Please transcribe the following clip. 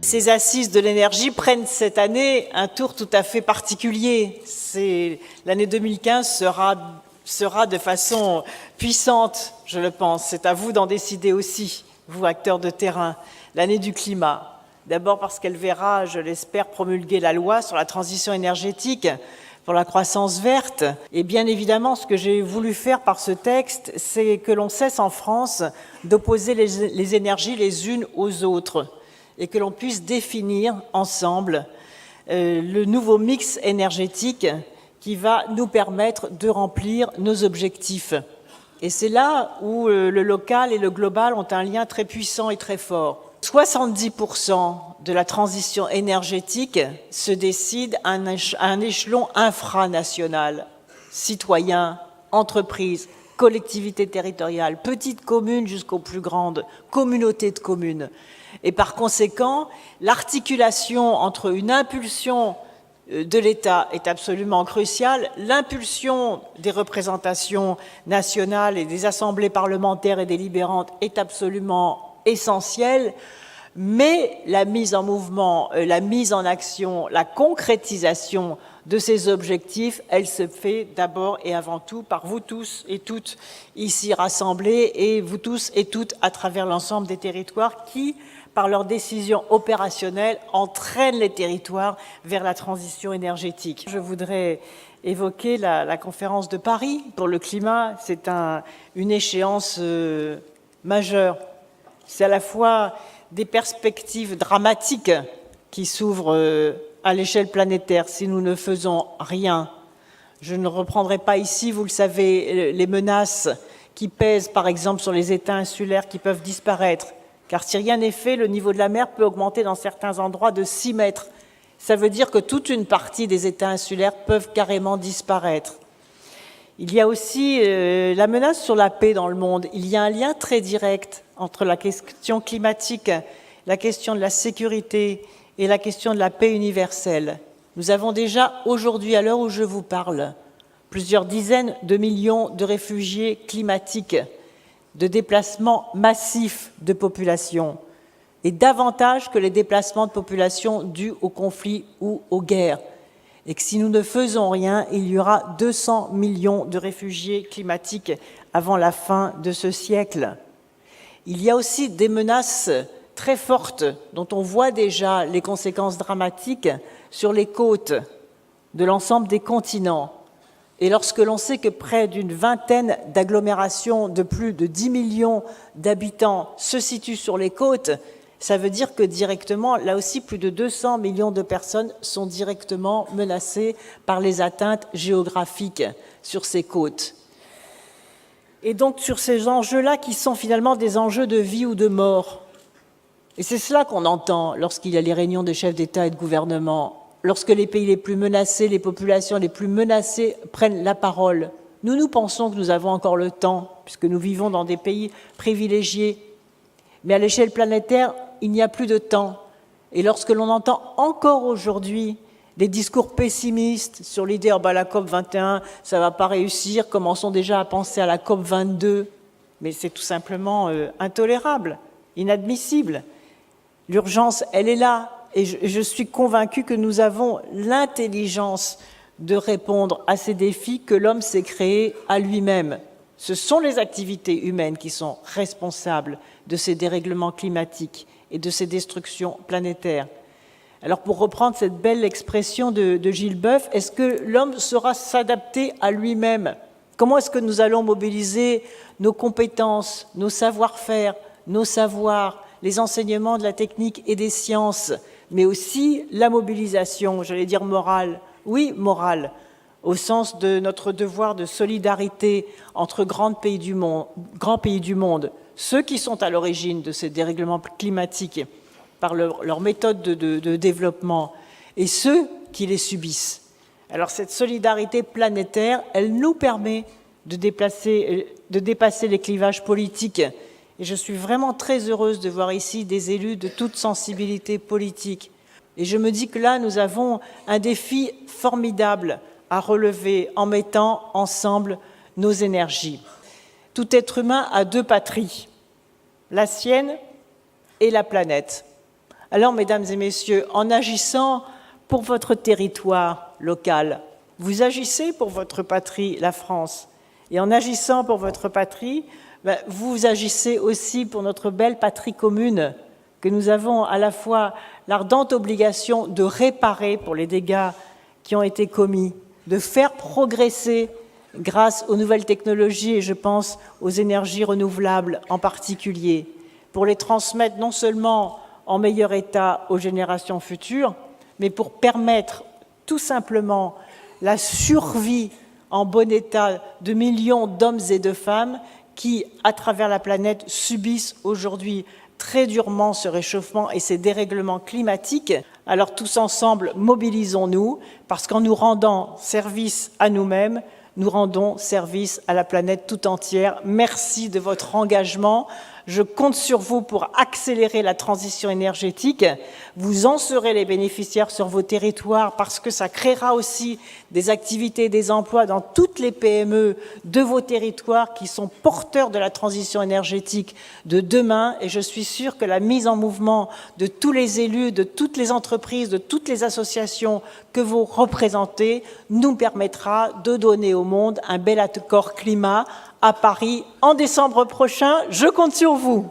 Ces assises de l'énergie prennent cette année un tour tout à fait particulier. L'année 2015 sera de façon puissante, je le pense. C'est à vous d'en décider aussi, vous acteurs de terrain. L'année du climat. D'abord parce qu'elle verra, je l'espère, promulguer la loi sur la transition énergétique pour la croissance verte. Et bien évidemment, ce que j'ai voulu faire par ce texte, c'est que l'on cesse en France d'opposer les énergies les unes aux autres et que l'on puisse définir ensemble le nouveau mix énergétique qui va nous permettre de remplir nos objectifs. Et c'est là où le local et le global ont un lien très puissant et très fort. 70% de la transition énergétique se décide à un échelon infranational, citoyens, entreprises, collectivités territoriales, petites communes jusqu'aux plus grandes communautés de communes. Et par conséquent, l'articulation entre une impulsion de l'État est absolument cruciale, l'impulsion des représentations nationales et des assemblées parlementaires et délibérantes est absolument essentielle, mais la mise en mouvement, la mise en action, la concrétisation de ces objectifs, elle se fait d'abord et avant tout par vous tous et toutes ici rassemblés et vous tous et toutes à travers l'ensemble des territoires qui, par leurs décisions opérationnelles, entraînent les territoires vers la transition énergétique. Je voudrais évoquer la conférence de Paris pour le climat. C'est une échéance majeure. C'est à la fois des perspectives dramatiques qui s'ouvrent à l'échelle planétaire si nous ne faisons rien. Je ne reprendrai pas ici, vous le savez, les menaces qui pèsent par exemple sur les États insulaires qui peuvent disparaître. Car si rien n'est fait, le niveau de la mer peut augmenter dans certains endroits de 6 mètres. Ça veut dire que toute une partie des États insulaires peuvent carrément disparaître. Il y a aussi la menace sur la paix dans le monde. Il y a un lien très direct entre la question climatique, la question de la sécurité et la question de la paix universelle. Nous avons déjà aujourd'hui, à l'heure où je vous parle, plusieurs dizaines de millions de réfugiés climatiques, de déplacements massifs de population, et davantage que les déplacements de population dus aux conflits ou aux guerres. Et que si nous ne faisons rien, il y aura 200 millions de réfugiés climatiques avant la fin de ce siècle. Il y a aussi des menaces très fortes dont on voit déjà les conséquences dramatiques sur les côtes de l'ensemble des continents. Et lorsque l'on sait que près d'une vingtaine d'agglomérations de plus de 10 millions d'habitants se situent sur les côtes, ça veut dire que directement, là aussi, plus de 200 millions de personnes sont directement menacées par les atteintes géographiques sur ces côtes. Et donc sur ces enjeux-là qui sont finalement des enjeux de vie ou de mort. Et c'est cela qu'on entend lorsqu'il y a les réunions des chefs d'État et de gouvernement, lorsque les pays les plus menacés, les populations les plus menacées prennent la parole. Nous pensons que nous avons encore le temps, puisque nous vivons dans des pays privilégiés. Mais à l'échelle planétaire, il n'y a plus de temps. Et lorsque l'on entend encore aujourd'hui des discours pessimistes sur l'idée « la COP21, ça ne va pas réussir », commençons déjà à penser à la COP22. Mais c'est tout simplement intolérable, inadmissible. L'urgence, elle est là. Et je suis convaincue que nous avons l'intelligence de répondre à ces défis que l'homme s'est créé à lui-même. Ce sont les activités humaines qui sont responsables de ces dérèglements climatiques et de ces destructions planétaires. Alors pour reprendre cette belle expression de Gilles Boeuf, est-ce que l'homme saura s'adapter à lui-même? Comment est-ce que nous allons mobiliser nos compétences, nos savoir-faire, nos savoirs, les enseignements de la technique et des sciences, mais aussi la mobilisation, j'allais dire morale, oui, morale, au sens de notre devoir de solidarité entre grands pays du monde, ceux qui sont à l'origine de ces dérèglements climatiques par leur méthode de développement et ceux qui les subissent. Alors cette solidarité planétaire, elle nous permet de dépasser les clivages politiques. Et je suis vraiment très heureuse de voir ici des élus de toute sensibilité politique. Et je me dis que là, nous avons un défi formidable à relever en mettant ensemble nos énergies. Tout être humain a deux patries, la sienne et la planète. Alors, mesdames et messieurs, en agissant pour votre territoire local, vous agissez pour votre patrie, la France. Et en agissant pour votre patrie, vous agissez aussi pour notre belle patrie commune, que nous avons à la fois l'ardente obligation de réparer pour les dégâts qui ont été commis, de faire progresser grâce aux nouvelles technologies, et je pense aux énergies renouvelables en particulier, pour les transmettre non seulement en meilleur état aux générations futures, mais pour permettre tout simplement la survie en bon état de millions d'hommes et de femmes qui, à travers la planète, subissent aujourd'hui très durement ce réchauffement et ces dérèglements climatiques. Alors tous ensemble, mobilisons-nous, parce qu'en nous rendant service à nous-mêmes, nous rendons service à la planète tout entière. Merci de votre engagement. Je compte sur vous pour accélérer la transition énergétique. Vous en serez les bénéficiaires sur vos territoires parce que ça créera aussi des activités, des emplois dans toutes les PME de vos territoires qui sont porteurs de la transition énergétique de demain. Et je suis sûre que la mise en mouvement de tous les élus, de toutes les entreprises, de toutes les associations que vous représentez nous permettra de donner au monde un bel accord climat à Paris en décembre prochain. Je compte sur vous.